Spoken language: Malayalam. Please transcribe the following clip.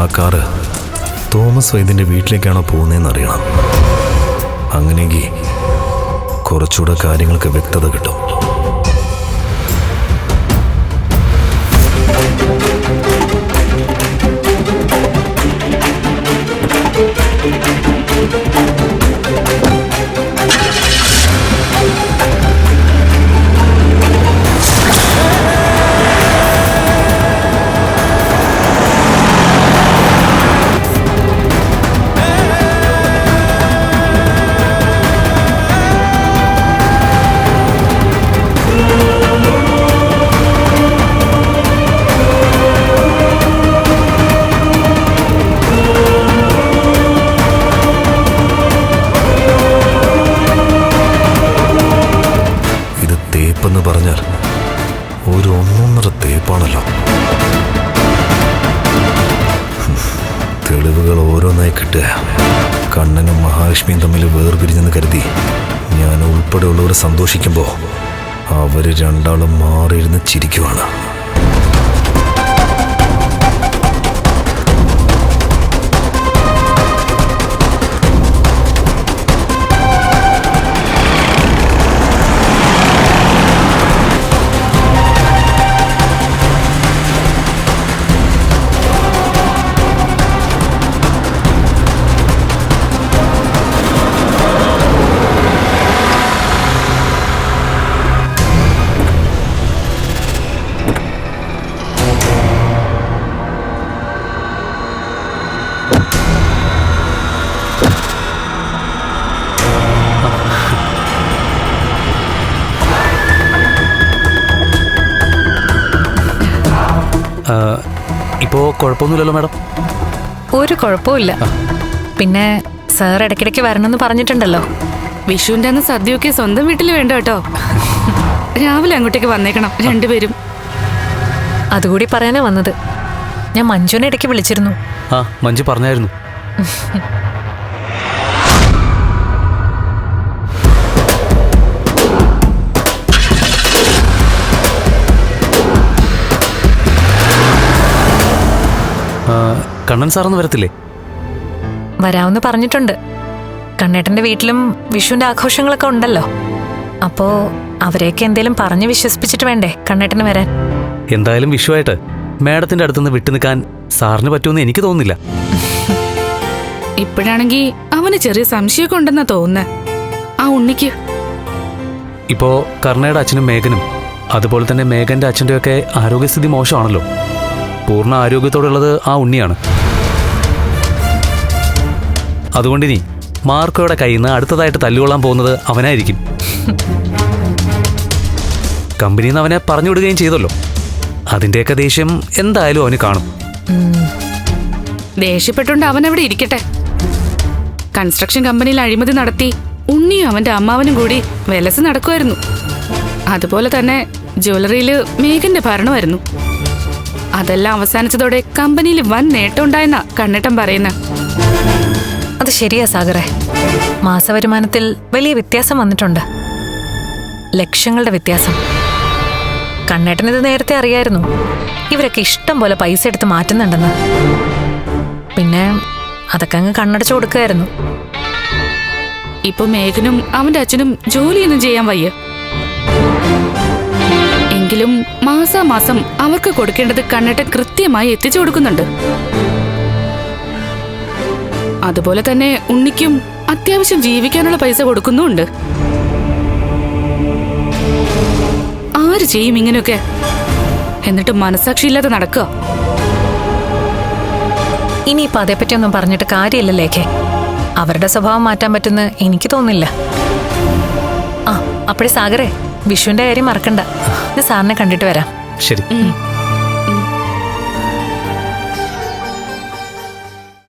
ആ കാറ് തോമസ് വൈദ്യൻ്റെ വീട്ടിലേക്കാണോ പോകുന്നതെന്ന് അറിയണം. അങ്ങനെയെങ്കിൽ കുറച്ചുകൂടെ കാര്യങ്ങൾക്ക് വ്യക്തത കിട്ടും. എന്ന് പറഞ്ഞാൽ ഒരു ഒന്നൊന്നര തേപ്പാണല്ലോ. തെളിവുകൾ ഓരോന്നായി കിട്ടുക. കണ്ണനും മഹാലക്ഷ്മിയും തമ്മിൽ വേർപിരിഞ്ഞെന്ന് കരുതി ഞാൻ ഉൾപ്പെടെയുള്ളവർ സന്തോഷിക്കുമ്പോൾ അവർ രണ്ടാളും മാറിയിരുന്ന് ചിരിക്കുവാണ്. ഇപ്പോ കുഴപ്പമൊന്നുമില്ലല്ലോ മാഡം? ഒരു കുഴപ്പമില്ല. പിന്നെ സാർ ഇടയ്ക്കിടയ്ക്ക് വരണമെന്ന് പറഞ്ഞിട്ടുണ്ടല്ലോ. വിഷുവിന്റെ അന്ന് സദ്യയൊക്കെ സ്വന്തം വീട്ടിൽ വേണ്ട കേട്ടോ. രാവിലെ അങ്ങോട്ടേക്ക് വന്നേക്കണം രണ്ടുപേരും. അതുകൂടി പറയാനാ വന്നത്. ഞാൻ മഞ്ജുവിനെ ഇടയ്ക്ക് വിളിച്ചിരുന്നു. ആ, മഞ്ജു പറഞ്ഞായിരുന്നു. കണ്ണൻ സാറൊന്നും വരത്തില്ലേ? വരാമെന്ന് പറഞ്ഞിട്ടുണ്ട്. കണ്ണേട്ടന്റെ വീട്ടിലും വിഷുവിന്റെ ആഘോഷങ്ങളൊക്കെ ഉണ്ടല്ലോ. അപ്പോ അവരെയൊക്കെ എന്തേലും പറഞ്ഞ് വിശ്വസിപ്പിച്ചിട്ട് വേണ്ടേ കണ്ണേട്ടന് വരാൻ? എന്തായാലും വിഷുവായിട്ട് മാഡത്തിന്റെ അടുത്തുനിന്ന് വിട്ടു നിൽക്കാൻ സാറിന് പറ്റുമെന്ന് എനിക്ക് തോന്നുന്നില്ല. ഇപ്പോഴാണെങ്കി അവന് ചെറിയ സംശയമൊക്കെ ഉണ്ടെന്നാ തോന്നുന്നേ ആ ഉണ്ണിക്ക്. ഇപ്പോ കർണയുടെ അച്ഛനും മേഘനും അതുപോലെ തന്നെ മേഘന്റെ അച്ഛൻ്റെ ഒക്കെ ആരോഗ്യസ്ഥിതി മോശമാണല്ലോ. പൂർണ്ണ ആരോഗ്യത്തോടുള്ളത് ആ ഉണ്ണിയാണ്. അതുകൊണ്ടിനി മാർക്കോയുടെ കയ്യിൽ നിന്ന് അടുത്തതായിട്ട് തല്ലുകൊള്ളാൻ പോകുന്നത് അവനായിരിക്കും. കമ്പനിയിൽ നിന്ന് അവനെ പറഞ്ഞു വിടുകയും ചെയ്തല്ലോ. അതിന്റെയൊക്കെ ദേഷ്യം എന്തായാലും അവന് കാണും. ദേഷ്യപ്പെട്ടുകൊണ്ട് അവൻ അവിടെ ഇരിക്കട്ടെ. കൺസ്ട്രക്ഷൻ കമ്പനിയിൽ അഴിമതി നടത്തി ഉണ്ണിയും അവന്റെ അമ്മാവനും കൂടി വെലസ് നടക്കുമായിരുന്നു. അതുപോലെ തന്നെ ജ്വല്ലറിയില് മേഘന്റെ ഭരണമായിരുന്നു. അതെല്ലാം അവസാനിച്ചതോടെ കമ്പനിയിൽ വൻ നേട്ടം ഉണ്ടായെന്നാ കണ്ണേട്ടൻ പറയുന്ന. അത് ശരിയാ സാഗറെ. മാസവരുമാനത്തിൽ വലിയ വ്യത്യാസം വന്നിട്ടുണ്ട്. ലക്ഷങ്ങളുടെ വ്യത്യാസം. കണ്ണേട്ടനിത് നേരത്തെ അറിയായിരുന്നു. ഇവരൊക്കെ ഇഷ്ടം പോലെ പൈസ എടുത്ത് മാറ്റുന്നുണ്ടെന്ന്. പിന്നെ അതൊക്കെ അങ്ങ് കണ്ണടച്ചു കൊടുക്കുകയായിരുന്നു. ഇപ്പൊ മേഘനും അവന്റെ അച്ഛനും ജോലിയൊന്നും ചെയ്യാൻ വയ്യ. എങ്കിലും മാസാമാസം അവർക്ക് കൊടുക്കേണ്ടത് കണ്ണേട്ടൻ കൃത്യമായി എത്തിച്ചു കൊടുക്കുന്നുണ്ട്. അതുപോലെ തന്നെ ഉണ്ണിക്കും അത്യാവശ്യം ജീവിക്കാനുള്ള പൈസ കൊടുക്കുന്നുമുണ്ട്. ആര് ചെയ്യും ഇങ്ങനെയൊക്കെ? എന്നിട്ട് മനസാക്ഷിയില്ലാതെ നടക്കുക. ഇനിയിപ്പോ അതേപ്പറ്റിയൊന്നും പറഞ്ഞിട്ട് കാര്യമില്ല ലേഖേ. അവരുടെ സ്വഭാവം മാറ്റാൻ പറ്റുന്ന എനിക്ക് തോന്നില്ല. ആ, അപ്പഴേ സാഗറെ, വിഷുവിന്റെ കാര്യം മറക്കണ്ട. ഇത് സാറിനെ കണ്ടിട്ട് വരാം. ശരി.